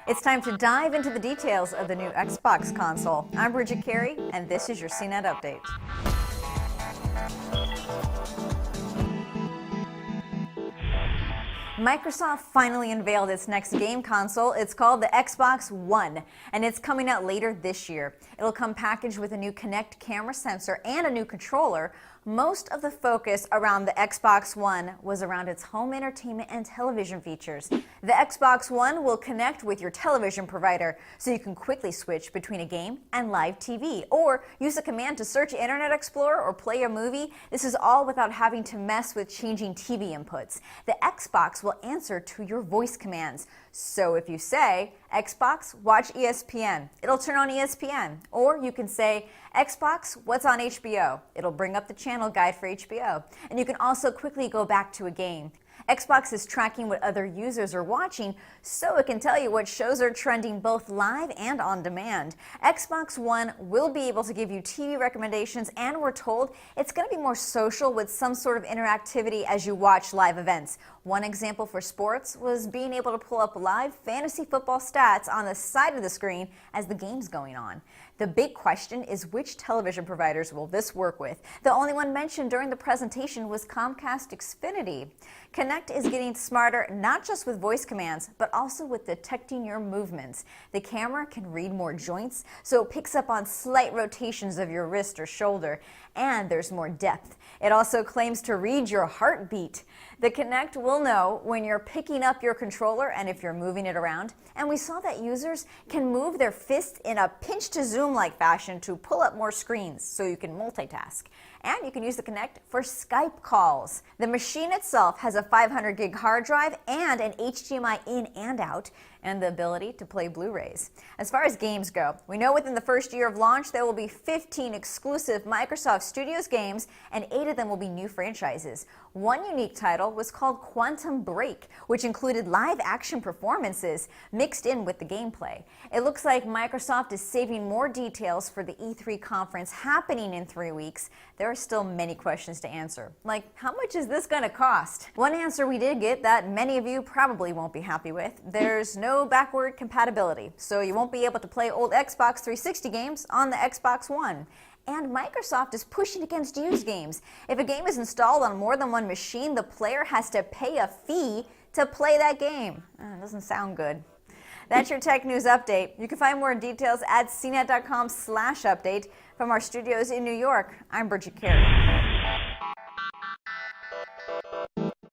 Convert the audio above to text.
It's time to dive into the details of the new Xbox console. I'm Bridget Carey, and this is your CNET update. Microsoft finally unveiled its next game console. It's called the Xbox One, and it's coming out later this year. It'll come packaged with a new Kinect camera sensor and a new controller. Most of the focus around the Xbox One was around its home entertainment and television features. The Xbox One will connect with your television provider, so you can quickly switch between a game and live TV, or use a command to search Internet Explorer or play a movie. This is all without having to mess with changing TV inputs. The Xbox will answer to your voice commands. So if you say, Xbox, watch ESPN, it'll turn on ESPN. Or you can say, Xbox, what's on HBO? It'll bring up the channel guide for HBO. And you can also quickly go back to a game. Xbox is tracking what other users are watching, so it can tell you what shows are trending both live and on demand. Xbox One will be able to give you TV recommendations, and we're told it's going to be more social with some sort of interactivity as you watch live events. One example for sports was being able to pull up live fantasy football stats on the side of the screen as the game's going on. The big question is, which television providers will this work with? The only one mentioned during the presentation was Comcast Xfinity. Kinect is getting smarter not just with voice commands, but also with detecting your movements. The camera can read more joints, so it picks up on slight rotations of your wrist or shoulder, and there's more depth. It also claims to read your heartbeat. The Kinect will know when you're picking up your controller and if you're moving it around. And we saw that users can move their fist in a pinch-to-zoom-like fashion to pull up more screens so you can multitask. And you can use the Kinect for Skype calls. The machine itself has a 500 gig hard drive and an HDMI in and out, and the ability to play Blu-rays. As far as games go, we know within the first year of launch there will be 15 exclusive Microsoft Studios games, and 8 of them will be new franchises. One unique title was called Quantum Break, which included live action performances mixed in with the gameplay. It looks like Microsoft is saving more details for the E3 conference happening in 3 weeks. There are still many questions to answer, like how much is this going to cost? One answer we did get that many of you probably won't be happy with: there's no backward compatibility, so you won't be able to play old Xbox 360 games on the Xbox One. And Microsoft is pushing against used games. If a game is installed on more than one machine, the player has to pay a fee to play that game. Doesn't sound good. That's your tech news update. You can find more details at cnet.com/update. From our studios in New York, I'm Bridget Carey.